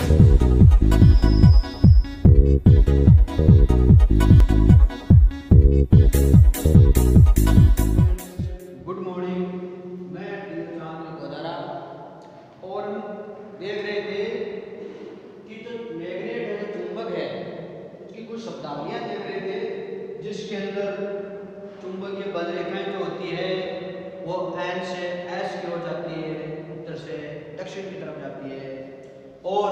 Good morning. मैं चांद्र गोदारा और हम देख रहे थे कि जो मैग्नेट है, जो चुंबक है, उसकी कुछ शब्दावलियां देख रहे थे, जिसके अंदर चुंबकीय बल रेखाएं जो होती है वो एन से एस की ओर जाती है, उत्तर से दक्षिण की तरफ जाती है, और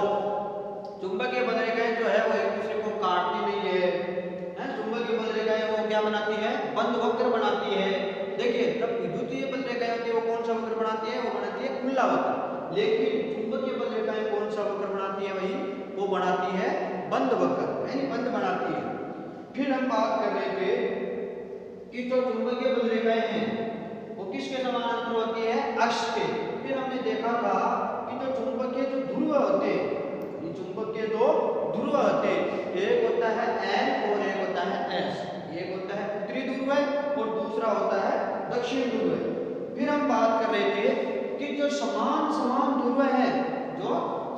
चुंबकीय बल रेखाएं जो है वो एक दूसरे को काटती नहीं है। चुंबकीय बल रेखाएं वो क्या बनाती है? बंद वक्र बनाती है। देखिए, जब विद्युतीय बल रेखाएं होती है वो कौन सा वक्र बनाती है? वो बनाती है खुला वक्र। लेकिन चुंबकीय बल रेखाएं कौन सा वक्र बनाती है? वही वो बनाती है बंद वक्र, यानी बंद बनाती है। फिर हम बात कर रहे थे कि जो चुंबकीय बल रेखाएं हैं वो किसके समानांतर होती है? अक्ष के। फिर हमने देखा था कि जो चुंबकीय जो ध्रुव होते हैं, ये चुंबकीय दो ध्रुव होते हैं, एक होता है एन और एक होता है एस। एक होता है उत्तरी ध्रुव है और दूसरा होता है दक्षिण ध्रुव है। फिर हम बात कर रहे थे कि जो समान समान ध्रुव है, जो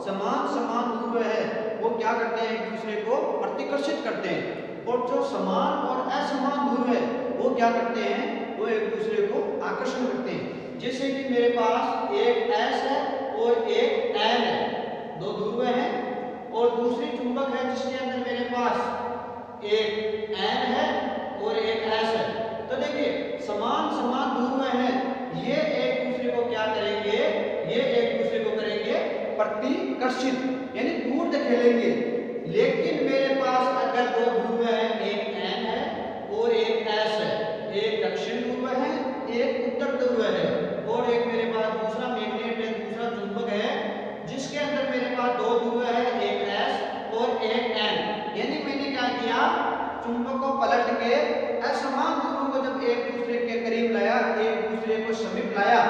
समान समान ध्रुव है वो क्या करते हैं? एक दूसरे को प्रतिकर्षित करते हैं, और जो समान और असमान ध्रुव है वो क्या करते हैं? वो एक दूसरे को आकर्षण करते हैं। जैसे कि मेरे पास एक एस है और एक एन है, दो ध्रुव हैं, और दूसरी चुंबक है जिसके अंदर मेरे पास एक एन है और एक एस है। तो देखिए, समान समान ध्रुव हैं, ये एक दूसरे को क्या करेंगे? ये एक दूसरे को करेंगे प्रतिकर्षित, यानी दूर धकेलेंगे। लेकिन मेरे पास अगर दो ध्रुव हैं, एक एन है और एक एस है, एक दक्षिण ध्रुव है, एक उत्तर ध्रुव है, और एक मेरे पास दूसरा मैग्नेट है, दूसरा चुंबक है, जिसके अंदर मेरे पास दो ध्रुव है, एक एस और एक एन। यानी मैंने क्या किया? चुंबक को पलट के असमान ध्रुवों को जब एक दूसरे के करीब लाया, एक दूसरे को समीप लाया,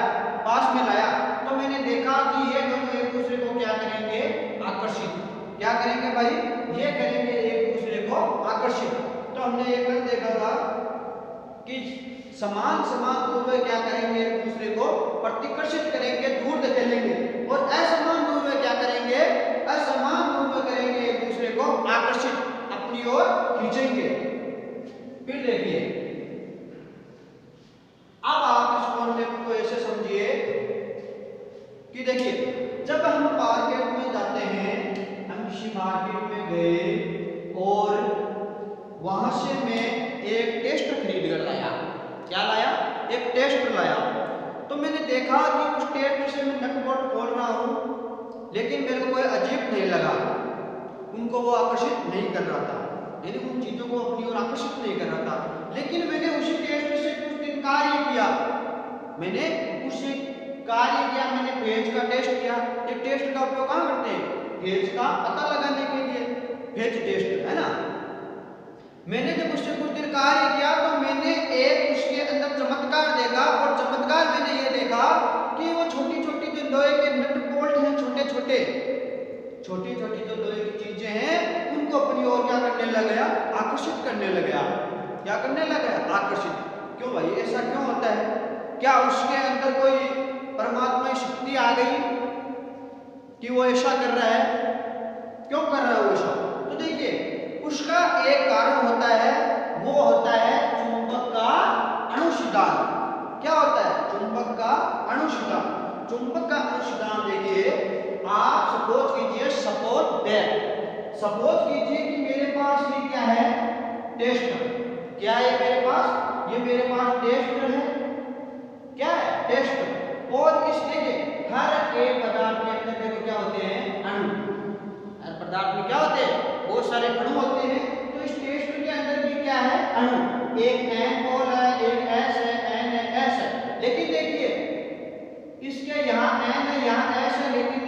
पास में लाया, तो मैंने देखा कि ये दोनों एक दूसरे को क्या करेंगे? आकर्षित। क्या करेंगे भाई? ये करेंगे एक दूसरे को आकर्षित। तो हमने ये कल देखा था कि समान समान ध्रुव क्या करेंगे? एक दूसरे को प्रतिकर्षित करेंगे, दूर धकेलेंगे, और असमान ध्रुव क्या करेंगे? असमान ध्रुव करेंगे, एक दूसरे को आकर्षित, अपनी ओर खींचेंगे। फिर देखिए, अब आप इस कॉन्सेप्ट को ऐसे समझिए कि देखिए, जब हम मार्केट में जाते हैं, हम किसी मार्केट में गए और वहां से मैं एक टेस्ट खरीद कर लाया। क्या लाया? एक टेस्ट लाया। तो मैंने देखा कि उस टेस्ट से मैं नट बोल्ट खोल रहा हूं, लेकिन मेरे को कोई अजीब नहीं लगा, उनको वो आकर्षित नहीं कर रहा था, यानी उन चीजों को अपनी ओर आकर्षित नहीं कर रहा था। लेकिन मैंने उसी टेस्ट से कुछ दिन कार्य किया, मैंने उसी कार्य किया, मैंने भेज का टेस्ट किया। ये टेस्ट का उपयोग कहाँ करते हैं? भेज का पता लगाने के लिए, भेज टेस्ट, है ना। मैंने जब उससे कुछ दिन कार्य किया तो मैंने एक उसके अंदर चमत्कार देखा, और चमत्कार मैंने ये देखा कि वो छोटी छोटी जो लोहे के नट बोल्ट हैं, छोटे छोटे छोटी छोटी जो लोहे की चीजें हैं, उनको अपनी ओर क्या करने लग गया? आकर्षित करने लग गया। क्या करने लग गया? आकर्षित। क्यों भाई, ऐसा क्यों होता है? क्या उसके अंदर कोई परमात्मा की शक्ति आ गई कि वो ऐसा कर रहा है? क्यों कर रहा है वो ऐसा? तो देखिए, उसका एक कारण होता है, वो होता है चुंबक का अणुसिद्धांत। क्या होता है? चुंबक का अणुसिद्धांत। चुंबक का अणुसिद्धांत देखिए, आप सपोज कीजिए, सपोज कीजिए कि मेरे पास ये क्या है? टेस्टर। क्या है मेरे पास? ये मेरे पास टेस्टर है। क्या है? टेस्टर। और इस देखिए, हर एक पदार्थ के अंदर देखो क्या होते हैं? अणु। हर पदार्थ में क्या होते हैं? बहुत सारे अणु होते हैं। तो इस टेस्टर के अंदर भी क्या है? अणु। एक एन पोल है, एक एस है, एन है, एस है। लेकिन देखिए, इसके यहाँ एन है, यहाँ एस है, लेकिन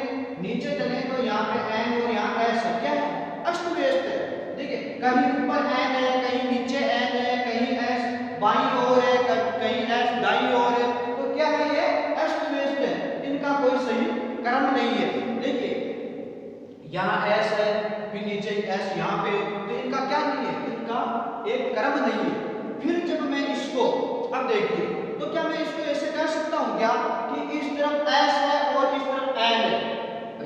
नीचे चले तो यहाँ पे एन और यहाँ एस है। क्या है? अस्त व्यस्त है। देखिए, कहीं ऊपर एन है, कहीं नीचे एन है, कहीं एस बाईं ओर है, कहीं एस दाईं ओर है। तो क्या है? ये अस्त व्यस्त है, इनका कोई सही क्रम नहीं है। देखिए, यहाँ एस है, फिर नीचे एस यहाँ पे, तो इनका क्या नहीं है? इनका एक क्रम नहीं है। फिर जब मैं इसको, अब देखिए, तो क्या मैं इसको ऐसे कह सकता हूँ क्या कि इस तरफ एस है और इस तरफ एन है?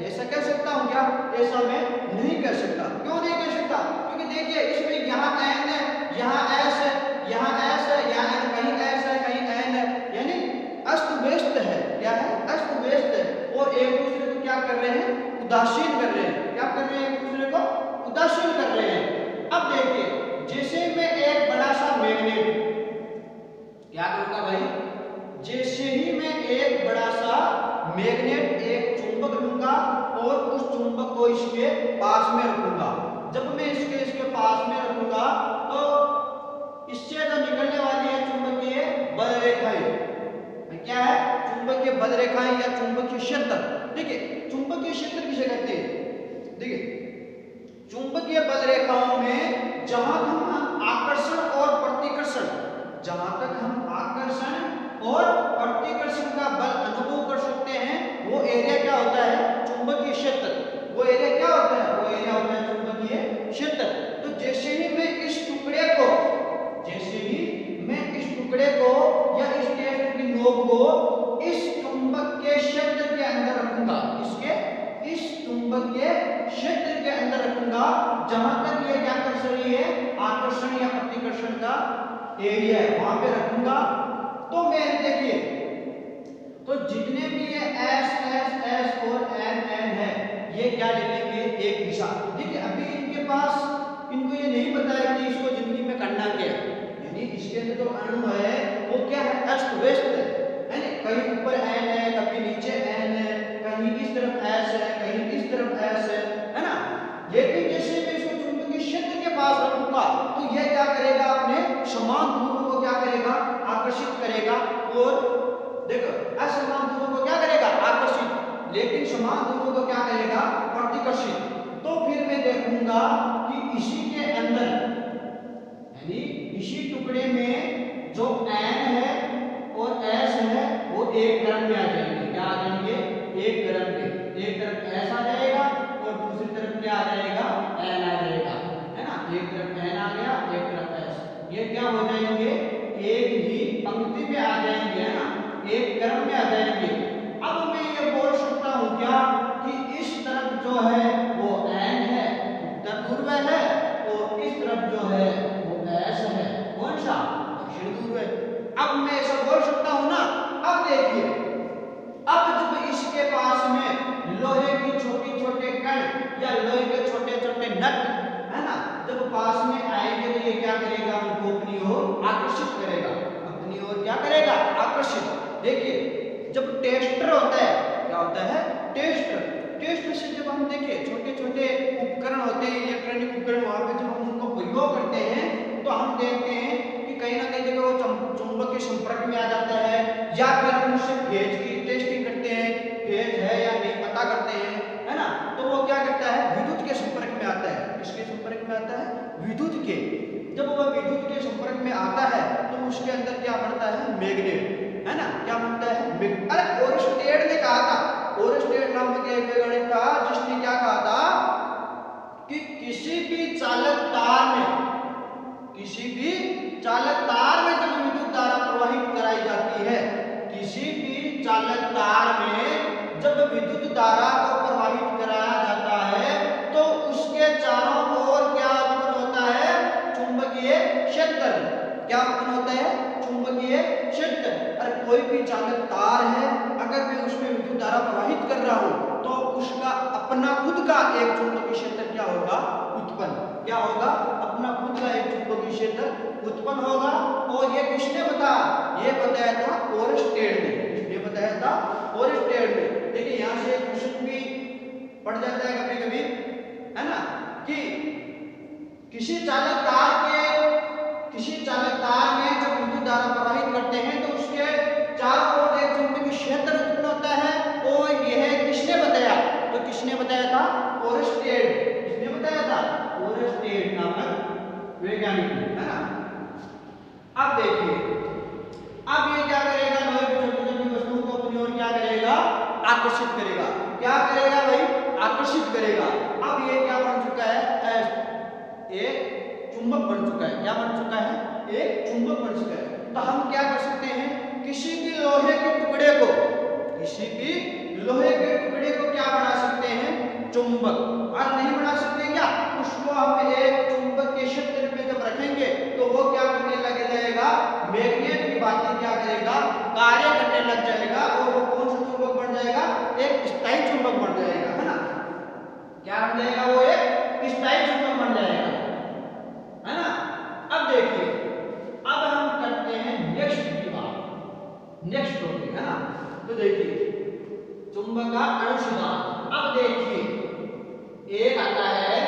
ऐसा कह सकता हूँ क्या? क्या? ऐसा मैं नहीं कर सकता। क्यों नहीं कर सकता? क्योंकि देखिए इसमें यहाँ एन है, यहाँ एस है, यहाँ एस है, यहाँ कहीं एस है, कहीं एन है, यानी अस्त व्यस्त है। क्या है? अस्त व्यस्त है। और एक दूसरे को क्या कर रहे हैं? उदासीन कर रहे हैं। क्या कर रहे हैं? एक दूसरे को उदासीन कर रहे हैं। अब देखिए जैसे मैं एक बड़ा सा मैग्नेट, क्या करूंगा भाई? जैसे ही मैं एक बड़ा सा मैग्नेट, एक चुंबक लूंगा और उस चुंबक को इसके पास में रखूंगा। जब मैं इसके पास में रखूंगा तो इससे जो निकलने वाली है चुंबकीय बल रेखाएं, क्या है? चुंबकीय बल रेखाएं या चुंबकीय क्षेत्र। देखिए चुंबकीय क्षेत्र किसे कहते हैं? देखिए चुंबकीय बल रेखाओं में जहां हम आकर्षण और प्रतिकर्षण, जहां तक हम आकर्षण और प्रतिकर्षण का बल अनुभव कर सकते हैं वो एरिया क्या होता है? चुंबकीय क्षेत्र। वो एरिया क्या होता है? वो एरिया होता है चुंबकीय क्षेत्र। तो जैसे ही मैं इस टुकड़े को, जैसे ही मैं इस टुकड़े को या इस टेस्ट की नोक को इस चुंबकीय क्षेत्र के अंदर रखूंगा, इस चुंबकीय क्षेत्र के अंदर रखूंगा जहां तक ये क्या कर रही है? आकर्षण या प्रतिकर्षण का एरिया है, वहां पे रखूंगा। तो मैं देखिए तो जितने भी ये एस एस एस और एन एन है ये क्या ले लेंगे? एक दिशा। देखिए अभी इनके पास, इनको ये नहीं पता है कि इसको जिंदगी में करना क्या है, यानी इसके अंदर जो अणु है वो क्या है? अस्त व्यस्त है ना? कहीं ऊपर एन है, कभी नीचे एन है, कहीं इस तरफ एस है, कहीं इस तरफ एस है ना? लेकिन जैसे मैं इसको चुंबकीय क्षेत्र के पास रखूंगा तो यह क्या करेगा? अपने समान ध्रुवों को क्या करेगा? आकर्षित करेगा। और देखो असमान ध्रुवों को क्या करेगा? आकर्षित। लेकिन समान ध्रुवों को क्या करेगा? प्रतिकर्षित। तो फिर मैं देखूंगा कि इसी के अंदर, यानी इसी टुकड़े में जो एन है और एस है वो एक क्रम में आ जाएंगे। क्या आ जाएंगे? एक क्रम में। एक तरफ एस आ जाएगा और दूसरी तरफ क्या आ जाएगा? एन आ जाएगा, है ना? एक तरफ एन आ गया, एक तरफ एस। ये क्या हो जाएंगे? एक ही पंक्ति में आ जाएंगे, है ना? एक क्रम में आ जाएंगे। अब मैं ये बोल सकता हूं क्या कि इस तरफ जो है वो एन है, उत्तर ध्रुव है, और इस तरफ जो है वो एस है। कौन सा? दक्षिण ध्रुव है। अब मैं ऐसा बोल सकता हूं ना? अब देखिए, अब जब इसके पास में लोहे की छोटे छोटे कण या लोहे के छोटे छोटे नट, है ना, जब पास में आएंगे तो ये क्या करेगा? उनको अपनी ओर आकर्षित करेगा। अपनी ओर क्या करेगा? आकर्षित। देखिए जब टेस्टर होता है, क्या होता है? टेस्टर। टेस्टर से जब हम देखिए छोटे छोटे उपकरण होते हैं, इलेक्ट्रॉनिक उपकरण, वहां पे जब हम उनको प्रयोग करते हैं तो हम देखते हैं कि कहीं ना कहीं देखो वो चुंबक के संपर्क में आ जाता है, या फिर हम उससे फेज की टेस्टिंग करते हैं, फेज है या नहीं पता करते हैं, है ना? तो वो क्या करता है? विद्युत के संपर्क में आता है। किसके संपर्क में आता है? विद्युत के। जब वह विद्युत के संपर्क में आता है तो उसके अंदर क्या बनता है? मैग्नेट, है ना? क्या बनता है? अरे ओरस्टेड ने कहा था, ओरस्टेड नामक एक वैज्ञानिक था जिसने क्या कहा था कि किसी भी चालक तार में, किसी भी चालक तार में जब विद्युत धारा प्रवाहित कराई जाती है, किसी भी चालक तार में जब विद्युत धारा को प्रवाहित कराया जाता है तो उसके चारों ओर क्या उत्पन्न होता है? चुंबकीय क्षेत्र। क्या उत्पन्न होता है? चुंबकीय क्षेत्र। अरे कोई भी चालक तार है, अगर मैं उसमें विद्युत धारा प्रवाहित कर रहा हूं तो उसका अपना खुद का एक चुंबकीय क्षेत्र क्या होगा? उत्पन्न। क्या होगा? अपना खुद का एक चुंबकीय क्षेत्र उत्पन्न होगा। और ये किसने बताया? ये बताया था ओरस्टेड ने। किसने बताया था? ओरस्टेड ने। देखिए यहां से क्वेश्चन भी पड़ जाता है कभी कभी, है ना, कि किसी चालक तार में जब विद्युत धारा प्रवाहित करते हैं तो उसके चारों ओर एक चुंबकीय क्षेत्र उत्पन्न होता है। और यह किसने बताया? तो किसने बताया था? ओरस्टेड। किसने बताया था? ओरस्टेड नामक वैज्ञानिक, है ना? अब देखिए, अब ये क्या करेगा? लोहे की छोटी छोटी वस्तुओं को अपनी ओर क्या करेगा? आकर्षित करेगा। क्या करेगा भाई? आकर्षित करेगा। अब ये क्या बन चुका है? एक चुंबक बन चुका है। क्या बन चुका है? एक चुंबक बन चुका है। तो हम क्या कर सकते हैं? किसी भी लोहे के टुकड़े को, किसी भी लोहे के टुकड़े को क्या बना सकते हैं? चुंबक। और नहीं बना सकते क्या, उसको हम एक चुंबक के क्षेत्र में जब रखेंगे तो वो क्या करने लग जाएगा, मैग्नेट की बातें क्या करेगा, कार्य करने लग जाएगा और वो कौन सा चुंबक बन जाएगा, एक स्थायी चुंबक बन जाएगा, है ना। क्या बन जाएगा, वो एक स्थायी चुंबक बन जाएगा, है ना। अब देखिए, अब हम करते हैं नेक्स्ट की बात, नेक्स्ट टॉपिक, है ना। तो देखिए चुंबक का अनुसिद्धांत। अब देखिए एक आता है,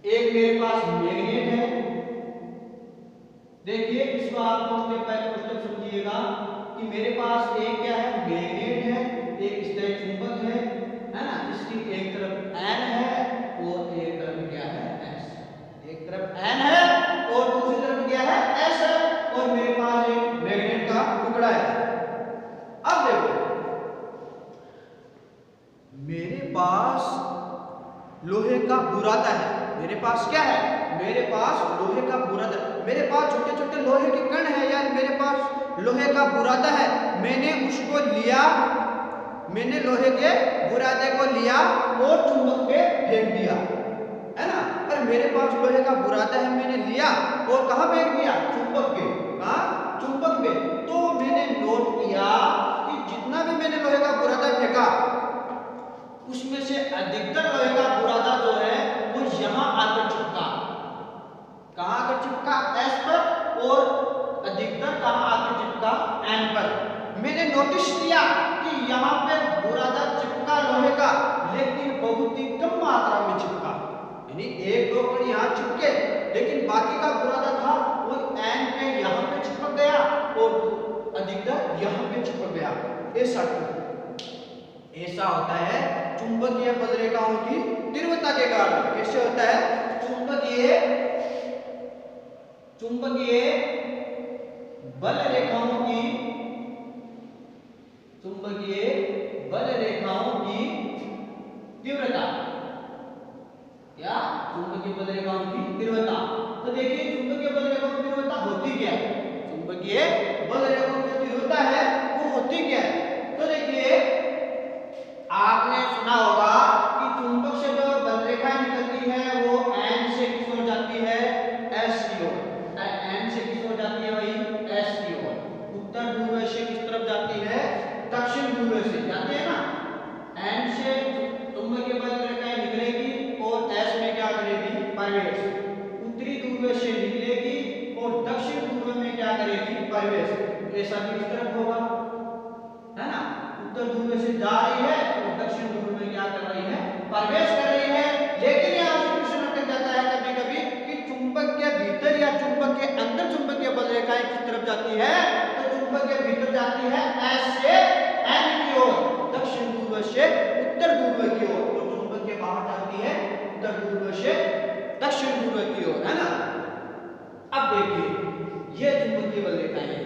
एक मेरे पास मैग्नेट है। देखिए इसको आप स्टेप बाय स्टेप समझिएगा कि मेरे पास एक क्या है, मैग्नेट है, एक स्थायी चुंबक है ना। इसकी एक तरफ N है और एक तरफ क्या है, S। एक तरफ N है और दूसरी तरफ क्या है, S है, और मेरे पास एक मैग्नेट का टुकड़ा है। अब देखो मेरे पास लोहे का बुरादा है, मेरे पास क्या है, मेरे पास लोहे का बुरादा, मेरे पास छोटे छोटे लोहे के कण है यार, मेरे पास लोहे का बुरादा है। मैंने उसको लिया, मैंने लोहे के बुरादे को लिया और चुंबक पे फेंक दिया, है ना। पर मेरे पास लोहे का बुरादा है, मैंने लिया और कहाँ फेंक दिया, चुंबक पे, कहाँ, चुंबक पे। तो मैंने नोट किया कि जितना भी मैंने लोहे का बुरादा फेंका उसमें से अधिकतर लोहे का बुरादा जो है वो यहाँ आकर चिपका, कहाँ आकर चिपका, S पर, और अधिकतर कहाँ आकर चिपका, N पर। मैंने नोटिस किया कि यहाँ पे बुरादा चिपका लोहे का, लेकिन बहुत ही कम मात्रा में चिपका, यानी एक दो कण यहाँ चिपके, लेकिन बाकी का बुरादा था वो N पे यहाँ पे चिपक गया और अधिकतर यहाँ पे चिपक गया। ऐसा होता है चुंबकीय बल रेखाओं की तीव्रता के कारण। कैसे होता है, चुंबकीय बल रेखाओं की, चुंबकीय बल रेखाओं की तीव्रता, या चुंबकीय बल रेखाओं की तीव्रता। तो देखिए चुंबकीय बल रेखाओं की तीव्रता होती क्या है, चुंबकीय बल रेखाओं की तीव्रता है वो होती क्या है। तो देखिए आपने सुना होगा कि चुंबक से जो बल रेखाएं निकलती है वो N से किस ओर जाती है, S की ओर। N से किस ओर जाती है भाई, S की ओर। उत्तर ध्रुव से किस तरफ जाती है, दक्षिण ध्रुव से जाती है ना। N से चुंबकीय बल रेखाएं निकलेगी और S में क्या करेगी, प्रवेश। उत्तरी ध्रुव से निकलेगी और दक्षिण ध्रुव में क्या करेगी, प्रवेश। ऐसा भी इस तरफ होगा, है ना। उत्तर ध्रुव से जा रही है और दक्षिण ध्रुव में क्या कर रही है, प्रवेश कर रही है। लेकिन यहाँ से प्रश्न अटक जाता है कभी कभी कि चुंबक के भीतर या चुंबक के अंदर चुंबकीय बल रेखाएं किस तरफ जाती है, तो चुंबक के भीतर जाती है S से N की ओर, दक्षिण ध्रुव से उत्तर ध्रुव की ओर, और चुंबक के बाहर जाती है उत्तर ध्रुव से दक्षिण ध्रुव की ओर, है ना। अब देखिए ये चुंबकीय बल रेखाएं हैं।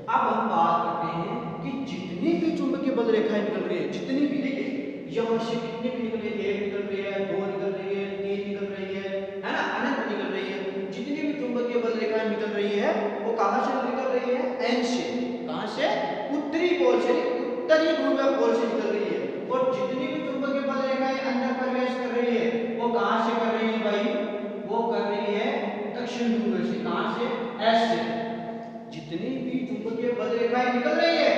अब हम बात करते हैं कि जितनी भी चुंबकीय बल रेखाएं निकल रही है, जितनी भी, देखिए यहाँ से कितनी भी निकल रही है, एक निकल रही है, दो निकल रही है, तीन निकल रही है ना, अनंत निकल रही है। जितनी भी चुंबकीय बल रेखाएं निकल रही है वो कहाँ से निकल रही है, N से, कहाँ से, उत्तरी पोल से, उत्तरी ध्रुव पोल से निकल रही है। और जितनी भी चुंबकीय बल रेखाएं अंदर प्रवेश कर रही है वो कहाँ से कर रही है भाई, वो कर रही है दक्षिण ध्रुव से, कहाँ से, S से। जितनी भी चुंबकीय बल रेखाएं निकल रही है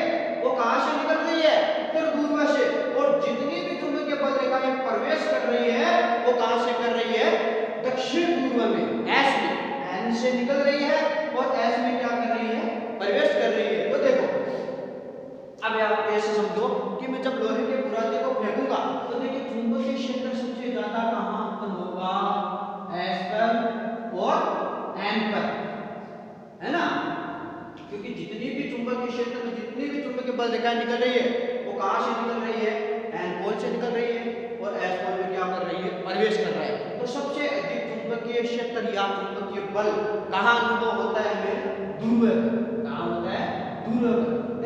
वो कहां से निकल रही है, उत्तर ध्रुव से। और जितनी भी चुंबकीय बल रेखाएं प्रवेश कर रही है वो कहां से कर रही है, दक्षिण ध्रुव में, S में। N से निकल रही है और S में क्या कर रही है, प्रवेश कर रही है। तो देखो अब आप ऐसे समझो कि मैं जब लोहे के बुरादे को फेंकूंगा तो देखिए चुंबकीय क्षेत्र सबसे ज्यादा कहां उत्पन्न होगा, S पर और N पर, है ना। क्योंकि जितनी भी चुंबकीय क्षेत्र में जितनी भी चुंबकीय बल रेखाएं निकल रही है वो कहां से निकल रही है, N पोल से निकल रही है और S पोल में क्या कर रही है, प्रवेश कर रहा है। तो सबसे अधिक चुंबकीय क्षेत्र या चुंबकीय बल कहां अनुभव होता है हमें, ध्रुव पर। कहां होता है, ध्रुव पर,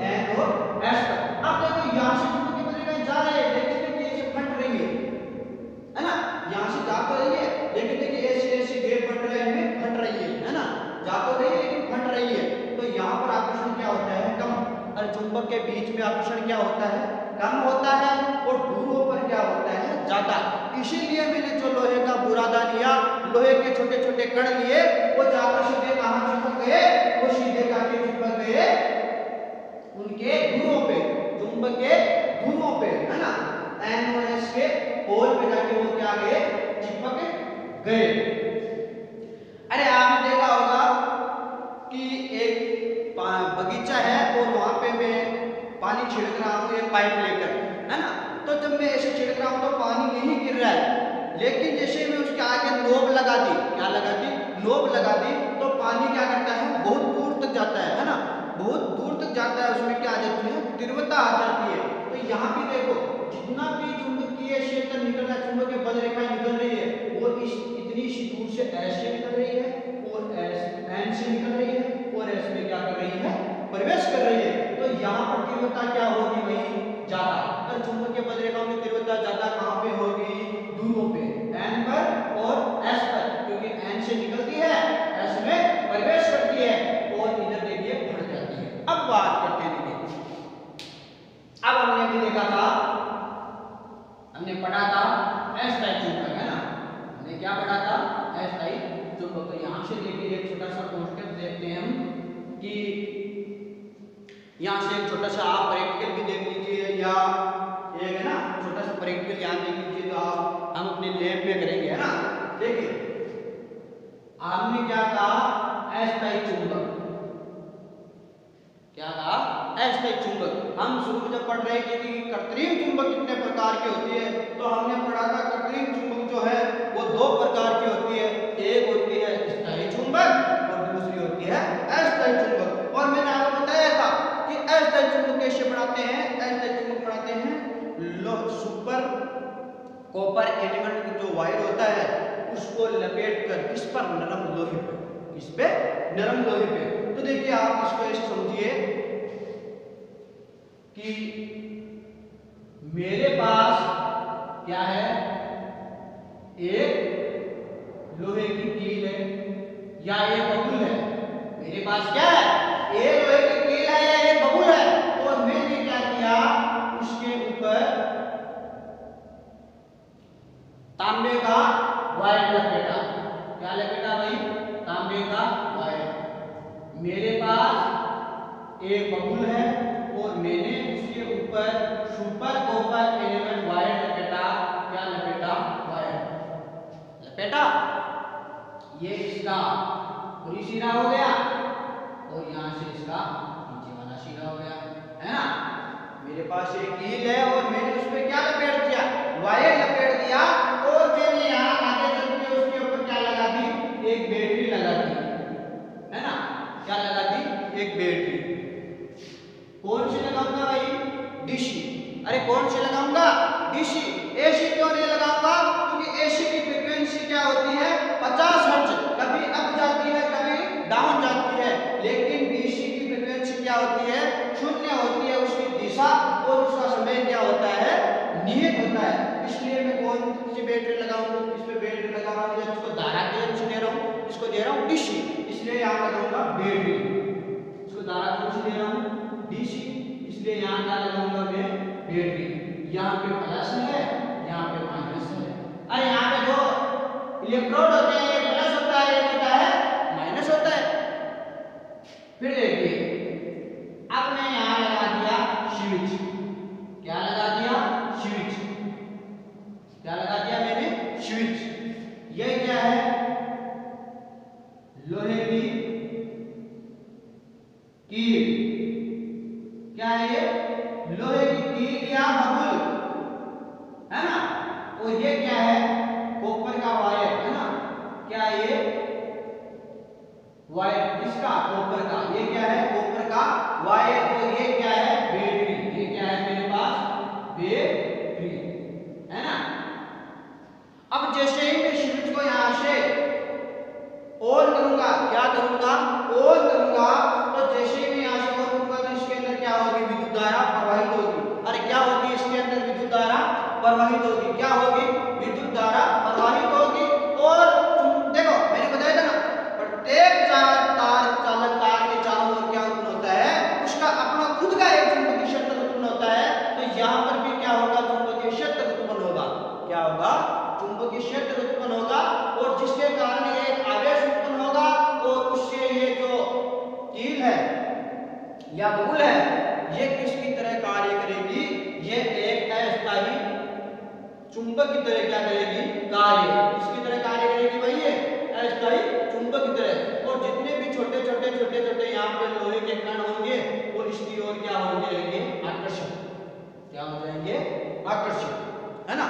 N और S पर। अब देखो यहां से चुंबकीय बल रेखाएं जा रही है, देखिए कि ऐसे फट रही है ना, यहां से जा तो रही है लेकिन देखिए ऐसे ऐसे गैप बढ़ रहे हैं, फट रही है ना, जा तो रही है लेकिन फट रही है। तो यहाँ पर आकर्षण क्या होता है, कम, और चुंबक के बीच में आकर्षण क्या होता है, कम होता है। और ध्रुवों पर क्या होता जाता। इसीलिए मैंने जो लोहे का बुरादा लिया, लोहे के छोटे छोटे कण लिए, वो जाकर सीधे कहां चिपक गए, वो सीधे जाके चिपक गए उनके ध्रुवों पे, चुंबक के ध्रुवों पे, है ना, N और S के पोल पे जाके वो क्या गए, चिपक गए। अरे आपने देखा होगा कि एक बगीचा है और वहां पे मैं पानी छिड़क रहा हूँ एक पाइप लेकर, है ना, तो जब मैं ऐसे छिड़क रहा हूँ तो पानी यहीं गिर रहा है, लेकिन जैसे मैं उसके आगे नोब लगा दी, क्या लगा दी, नोब लगा दी, तो पानी क्या करता है, बहुत दूर तक जाता है ना, बहुत दूर तक जाता है, उसमें क्या आ जाती है, तीव्रता आ जाती है। तो यहाँ भी देखो जितना भी चुंबकीय क्षेत्र निकल रहा है, चुंबकीय बल रेखाएं निकल रही है, वो इतनी सी दूर से ऐसे निकल रही है और एन से निकल रही है और एस में क्या कर रही है, प्रवेश कर रही है। तो यहाँ पर तीव्रता क्या होगी भाई, ज्यादा। और चुंबकीय बल रेखाओं में तीव्रता ज्यादा कहाँ पे होगी, ध्रुवों पे, एन पर और एस पर, क्योंकि एन से निकलती है, एस में प्रवेश करती है और इधर देखिए बढ़ जाती है। अब बात करते हैं, अब हमने भी देखा था, हमने पढ़ा था एस टाइप चुंबक, है ना, हमने क्या पढ़ा था, एस टाइप चुंबक। तो यहाँ से देखिए एक छोटा सा कॉन्सेप्ट देखते हैं हम कि यहाँ से एक छोटा सा आप प्रैक्टिकल भी देख लीजिए, या एक है ना छोटा सा प्रैक्टिकल यहाँ देख लीजिए, तो आप हम अपने लैब में करेंगे, है ना। देखिए आपने क्या कहा, एस टाइप चुंबक, क्या कहा, एस टाइप चुंबक। हम शुरू में जब पढ़ रहे थे कि कृत्रिम चुंबक कितने प्रकार की होती है, तो हमने पढ़ा था कृत्रिम चुंबक जो है वो दो प्रकार की होती है, एक होती है स्थायी चुंबक और दूसरी होती है अस्थायी चुंबक। और मैंने आपको बताया था कि अस्थायी चुंबक कैसे बनाते हैं, अस्थायी चुंबक बनाते हैं सुपर कॉपर एलिमेंट जो वायर होता है उसको लपेटकर किस पर, नरम लोहे पे, किस पे, नरम लोहे पे। तो देखिए आप इसको ऐसे समझिए कि मेरे पास क्या है, एक लोहे की कील है या एक बबूल है, मेरे पास क्या है, एक लोहे की कील है या एक बबूल है, और मैंने क्या किया, उसके ऊपर तांबे का वायर लपेटा। क्या लपेटा भाई, तांबे का वायर। मेरे पास एक बबूल है और मैंने उसके ऊपर सुपर कॉपर एलिमेंट वायर लपेटा। क्या लपेटा, वायर लपेटा। ये इसका ऊपरी सिरा हो गया और यहाँ से इसका नीचे वाला सिरा हो गया, है ना। मेरे पास एक कील है और मैंने उस पर क्या लपेट दिया, वायर लपेट दिया, और मैंने यहाँ आगे चल के उसके ऊपर क्या लगा दी, एक बैटरी लगा दी, है ना। क्या लगा दी, एक बैटरी। कौन सी लगाऊंगा भाई, डीसी। अरे कौन सी लगाऊंगा, डीसी। एसी क्यों नहीं लगाऊंगा, क्योंकि एसी की फ्रीक्वेंसी क्या होती है, 50 हर्ट्ज, कभी अप जाती है कभी डाउन जाती है, लेकिन डीसी की फ्रीक्वेंसी क्या होती है, शून्य होती है, उसकी दिशा और उसका समय क्या होता है, निहित होता है। इसलिए मैं कौन सी बैटरी लगाऊंगा, इस पे बैटरी लगा रहा हूं, इसको धारा कौन सी दे रहा हूं, इसको दे रहा हूं डीसी, इसलिए यहां लगाऊंगा बैटरी। इसको धारा कौन सी दे रहा हूं, डीसी, इसलिए यहां क्या लगाऊंगा मैं, बैटरी। यहां पे प्लस है, यहां पे माइनस है। अरे यहां पे दो इलेक्ट्रोड होते हैं, एक प्लस होता है, एक होता है माइनस होता है। फिर देखिए अब मैं यहां लगा दिया स्विच। क्या लगा दिया, स्विच। क्या लगा दिया मैंने, स्विच। ये क्या है, लोहे की कील। क्या है ये, लोहे की कील या बबूल, है ना। और ये क्या है, कॉपर का वायर, है ना। क्या ये वायर, किसका, कॉपर का। ये क्या है, कॉपर का वायर। और ये क्या है, बैटरी। ये क्या है मेरे पास, बैटरी, है ना। अब जैसे ही मैं स्विच को यहां से ऑन करूंगा, क्या करूंगा, ऑन करूंगा, तो जैसे ही मैं यहां से ऑन करूंगा तो इसके अंदर क्या होगी, विद्युत धारा प्रवाहित होगी। अरे क्या होगी, इसके अंदर विद्युत धारा प्रवाहित होगी। क्या होगी, विद्युत धारा प्रवाहित होगी। और देखो मैंने बताया था ना, प्रत्येक तार चालक तार के चारों ओर क्या उत्पन्न होता है, उसका अपना खुद का एक चुंबकीय क्षेत्र उत्पन्न होता है। तो यहां पर भी क्या होगा, चुंबकीय क्षेत्र उत्पन्न होगा। क्या क्या होगा, चुंबकीय क्षेत्र उत्पन्न होगा और जिसके कारण एक आवेश उत्पन्न होगा और उससे ये जो कील है या बबूल है ये किसकी तरह कार्य करेगी, ये एक अस्थायी चुंबक की तरह क्या करेगी, कार्य किसकी तरह कार्य करेगी भाई, ये अस्थायी चुंबक की तरह। और जितने भी छोटे छोटे यहाँ पे लोहे के कण होंगे वो इसकी ओर क्या हो जाएंगे, आकर्षित, क्या हो जाएंगे, आकर्षित, है ना।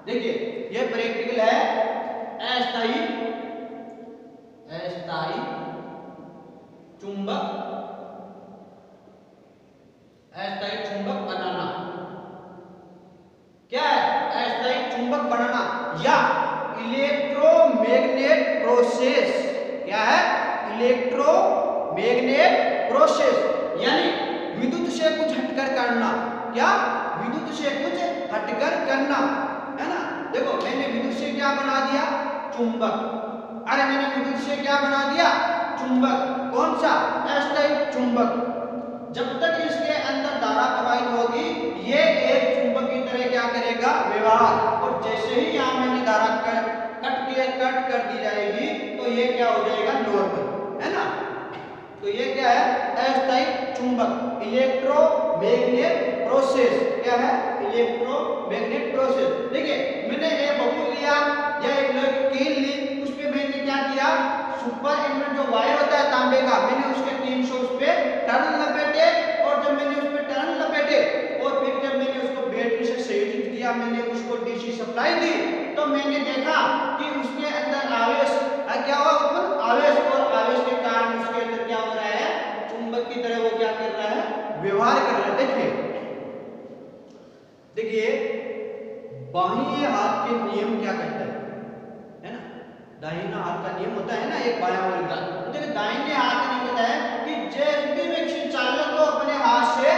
देखिए ये प्रैक्टिकल है अस्थायी चुंबक, अस्थायी चुंबक बनाना, क्या है, अस्थायी चुंबक बनाना या इलेक्ट्रोमैग्नेट प्रोसेस, क्या है, इलेक्ट्रोमैग्नेट प्रोसेस यानी विद्युत से कुछ हटकर करना, क्या, विद्युत से कुछ हटकर करना, है ना। देखो मैंने विद्युत से क्या बना दिया, चुंबक, अरे मैंने विद्युत से क्या बना दिया, चुंबक, कौन सा, अस्थायी चुंबक। जब तक इसके अंदर धारा प्रवाहित होगी ये एक चुंबक की तरह क्या करेगा, व्यवहार, और जैसे ही यहाँ मैंने धारा कट कर दी जाएगी तो ये क्या हो जाएगा, नॉर्मल, है ना। तो ये क्या है, अस्थायी चुंबक, इलेक्ट्रोमैग्नेट प्रोसेस, क्या है, इलेक्ट्रोमैग्नेट प्रोसेस। देखिए मैंने ये बबूल लिया या एक लोहे की कील ली, उस पे मैंने क्या किया, सुपर एंड जो वायर होता है तांबे का, मैंने उसके 300 उस पे टर्न लपेटे, और जब मैंने उस पे टर्न लपेटे और फिर जब मैंने उसको बैटरी से संयोजित किया, मैंने उसको डीसी सप्लाई दी, तो मैंने देखा कि उसके अंदर आवेश क्या हुआ, उत्पन्न आवेश, और आवेश के कारण उसके अंदर क्या हो रहा है, चुंबक की तरह वो क्या कर रहा है, व्यवहार कर रहा है। देखिए बाह्य हाथ के नियम क्या कहता है ना, दाहिना हाथ का नियम होता है ना, एक बायां और दायां। तो देखिए दाहिने हाथ का नियम होता है कि जब भी मैं किसी चालक को अपने हाथ से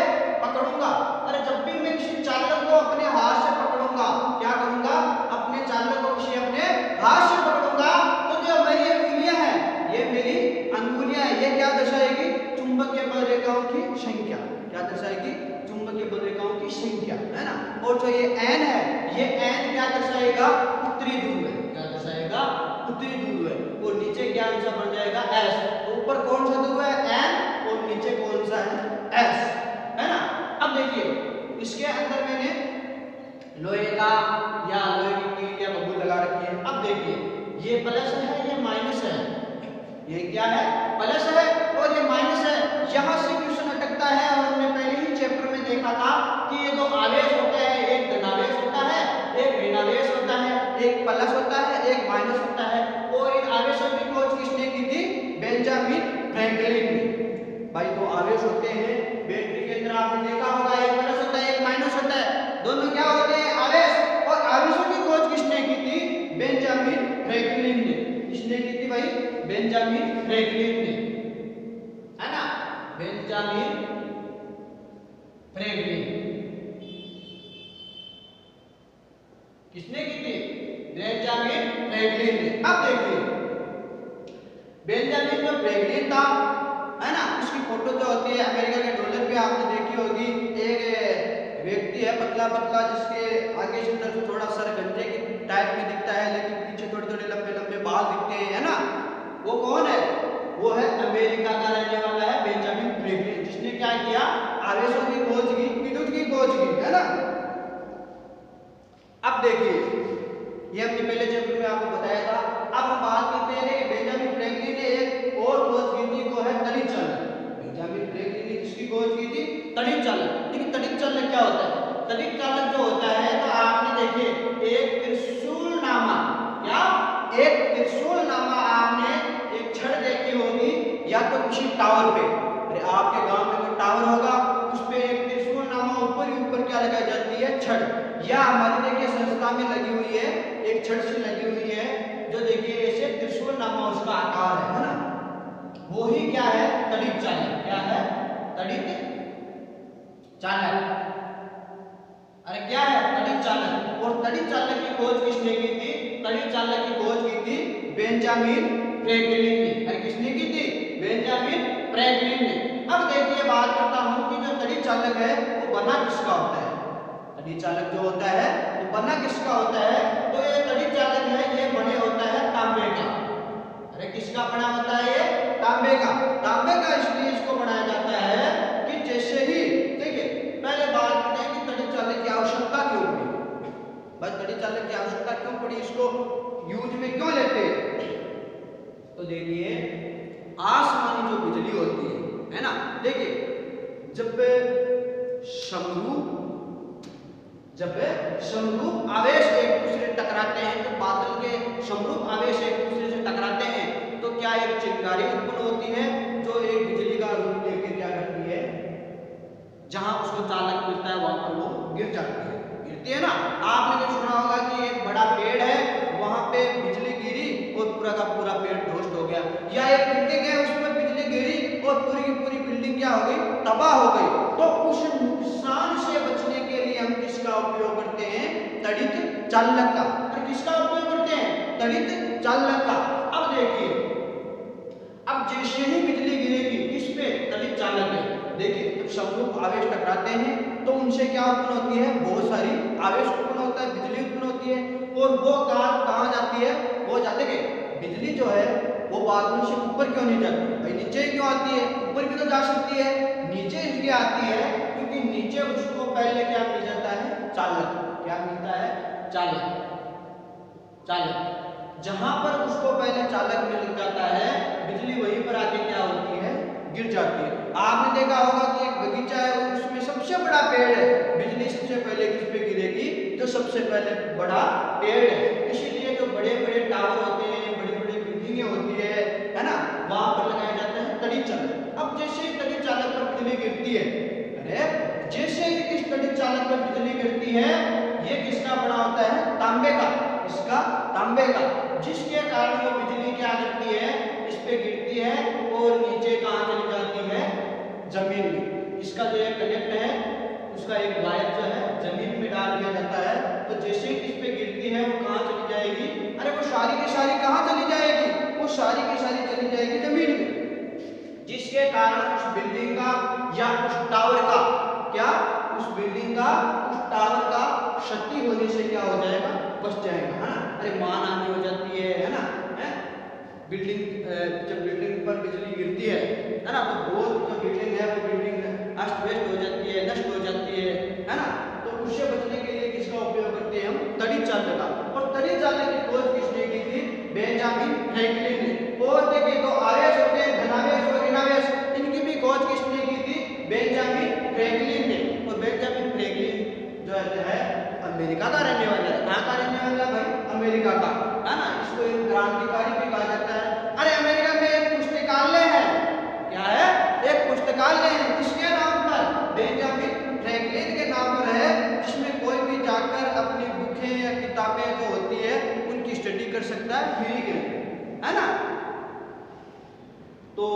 पकड़ूंगा, अरे जब भी मैं किसी चालक को अपने हाथ से पकड़ूंगा, क्या करूंगा, अपने चालक को किसी अपने हाथ से पकड़ूंगा, तो जो मेरी अंगुलियां हैं, ये मेरी अंगुलियां हैं, ये क्या दर्शाएगी, चुंबकीय बल रेखाओं की संख्या, क्या दर्शाएगी, चुंबकीय बल रेखाओं की संख्या, है ना। और जो ये एन है, ये एन क्या दर्शाएगा, उत्तरी ध्रुव है, क्या दर्शाएगा, उत्तरी ध्रुव है, और नीचे क्या आंसर बन जाएगा, एस। तो ऊपर कौन सा ध्रुव है, एन, और नीचे कौन सा है, एस, है ना। अब देखिए इसके अंदर मैंने लोहे का या लोहे की कील या बबूल लगा रखी है। अब देखिए ये प्लस है, ये माइनस है, ये क्या है, प्लस है और ये माइनस है। यहाँ से क्वेश्चन अटकता है, और हमने पहले ही चैप्टर में देखा था कि ये दो आवेश होते हैं, एक धनावेश होता है, एक ऋणावेश होता है, एक प्लस होता है, एक माइनस होता है। और इन आवेशों की खोज किसने की थी, बेंजामिन फ्रैंकलिन ने। भाई दो आवेश होते हैं बैटरी के अंदर, आपने देखा होगा, एक प्लस होता है, एक माइनस होता है, दोनों क्या होते हैं, आवेश। और आवेशों की खोज किसने की थी, बेंजामिन फ्रैंकलिन ने। किसने की थी भाई, बेंजामिन फ्रैंकलिन ने, है ना, बेंजामिन फ्रैंकलिन। किसने की थी, बेंजामिन फ्रैंकलिन ने। अब देखिए बेंजामिन जो फ्रैंकलिन था, है ना, उसकी फोटो जो होती है अमेरिका के डॉलर पे आपने देखी होगी, एक व्यक्ति है पतला पतला, जिसके आगे से तरफ थोड़ा सर गंजे की टाइप में दिखता है, लेकिन पीछे थोड़े थोड़े लंबे लंबे बाल दिखते हैं, है ना। वो कौन है, वो है अमेरिका का रहने वाला है बेंजामिन फ्रैंकलिन, जिसने क्या किया, आवेशों की खोज की, विद्युत की खोज की, है ना। अब देखिए ये हमने पहले चैप्टर में आपको बताया था। अब हम बात करते हैं कि बेंजामिन फ्रैंकलिन ने एक और खोज की थी, वो है तड़ित चालक। बेंजामिन फ्रैंकलिन ने किसकी खोज की थी, तड़ित चालक। लेकिन तड़ित चालक क्या होता है, तड़ित चालक जो होता है, तो आपने देखिए एक त्रिशूल नामा, या एक त्रिशूल नामा आपने एक छड़ देखी होगी, या तो किसी टावर पे, अरे आपके गांव में कोई टावर होगा, उस पे एक त्रिशूल नामा ऊपर ही ऊपर क्या लगाई जाती है, छड़, या हमारी देखिए संस्था में लगी हुई है, एक छड़ सी लगी हुई है, जो देखिए ऐसे त्रिशूल नामा उसका आकार है ना। वो ही क्या है, तड़ित चालक। क्या है, तड़ित चालक। अरे क्या है, तड़ित चालक। और तड़ित चालक की खोज किसने की थी, तड़ित चालक की खोज की थी बेंजामिन फ्रैंकलिन ने। अरे किसने की थी, बेंजामिन फ्रैंकलिन ने। अब देखिए बात करता हूं कि जो तड़ित चालक है वो बना किसका होता है। तड़ित चालक जो होता है वो बना किसका होता है? तो ये तड़ी चालक है, ये बने होता है तांबे का। अरे किसका बना होता है ये? तांबे का। तांबे का इसलिए इसको बनाया जाता है कि जैसे ही देखिए पहले बात करते हैं कि तड़ी चालक की आवश्यकता क्यों पड़ी। भाई तड़ी चालक की आवश्यकता क्यों पड़ी, इसको यूज में क्यों लेते हैं? तो देखिए आसमानी जो बिजली होती है ना, देखिए जब समरूप आवेश एक दूसरे से टकराते हैं, तो बादल के समरूप आवेश एक दूसरे से टकराते हैं तो क्या एक चिंगारी उत्पन्न होती है जो एक बिजली का रूप लेके क्या करती है, जहां उसको चालक मिलता है वहां पर वो गिर जाती है, गिरती है ना। आपने तो सुना होगा कि एक बड़ा पेड़ है, वहां पे बिजली गिरी और पूरा का पूरा पेड़ ध्वस्त हो गया, या एक बिल्डिंग है उसमें बिजली गिरी और पूरी की पूरी बिल्डिंग क्या हो गई, तबाह हो गई। तो उस नुकसान से बचने के लिए हम किसका उपयोग करते हैं? तड़ित चालक का। और किसका उपयोग करते हैं? तड़ित चालक का। अब देखिए, अब जैसे ही बिजली गिरेगी किस पे? तड़ित चालक है। देखिए जब समरूप आवेश टकराते हैं तो उनसे क्या उत्पन्न होती है? बहुत सारी आवेश उत्पन्न होता है, बिजली उत्पन्न होती है, और वो कहाँ जाती है? वो जाते के बिजली जो है वो बादलों से ऊपर क्यों नहीं जाती? भाई नीचे क्यों आती है? ऊपर भी तो जा सकती है, नीचे इसलिए आती है क्योंकि नीचे उसको पहले क्या मिल जाता है? चालक। क्या मिलता है? चालक। जहां पर उसको पहले चालक मिल जाता है, बिजली वहीं पर आके क्या होती है? गिर जाती है। आपने देखा होगा कि एक बगीचा है, उसमें सबसे बड़ा पेड़ है, बिजली सबसे पहले किस पे गिरेगी? जो सबसे पहले बड़ा पेड़ है। इसीलिए जो बड़े बड़े टावर होते हैं, बड़ी बड़ी बिल्डिंगें होती है ना, वहां पर लगाया जाता है तड़ी चालक। अब जैसे ही तड़ी चालक पर बिजली गिरती है, अरे जैसे ही इस तड़ी चालक पर बिजली गिरती है, ये किसका बना होता है? तांबे का। इसका तांबे का, जिसके कारण वो बिजली क्या करती है? इस पे गिरती है और नीचे कहां चली जाती है? जमीन में। इसका जो एक कनेक्ट है उसका एक वायर जो है जमीन में डाल दिया जाता है, तो जैसे ही इस पे गिरती है वो कहां चली जाएगी? अरे वो सारी की सारी कहां चली जाएगी? वो सारी की सारी चली जाएगी जमीन में, जिसके कारण उस बिल्डिंग का या उस टावर का क्या, उस बिल्डिंग का, उस टावर का क्षति होने से क्या हो जाएगा? बच जाएगा, है ना। अरे मान हानि हो जाती है ना, बिल्डिंग जब बिल्डिंग पर बिजली गिरती है ना, तो वो जो बिल्डिंग है वो बिल्डिंग अस्त व्यस्त हो जाती है, नष्ट हो जाती है ना। तो उससे बचने के लिए किसका उपयोग करते हैं हम? तड़ी चालक का। और तड़ी चालक की खोज किसने की थी? बेंजामिन फ्रैंकलिन ने। और देखिए तो आवेश होते हैं धनावेश और ऋणावेश, इनकी भी खोज किसने की थी? बेंजामिन फ्रैंकलिन ने। और बेंजामिन फ्रैंकलिन जो है अमेरिका का रहने वाला है। कहाँ का रहने वाला भाई? अमेरिका का, है ना। इसको एक क्रांतिकारी भी कहा जाता है। अरे अमेरिका में एक पुस्तकालय है, क्या है? एक पुस्तकालय है, किसके नाम पर? बेंजामिन फ्रैंकलिन के नाम पर है, जिसमें कोई भी जाकर अपनी बुकें या किताबें जो होती है उनकी स्टडी कर सकता है फ्री के, है ना। तो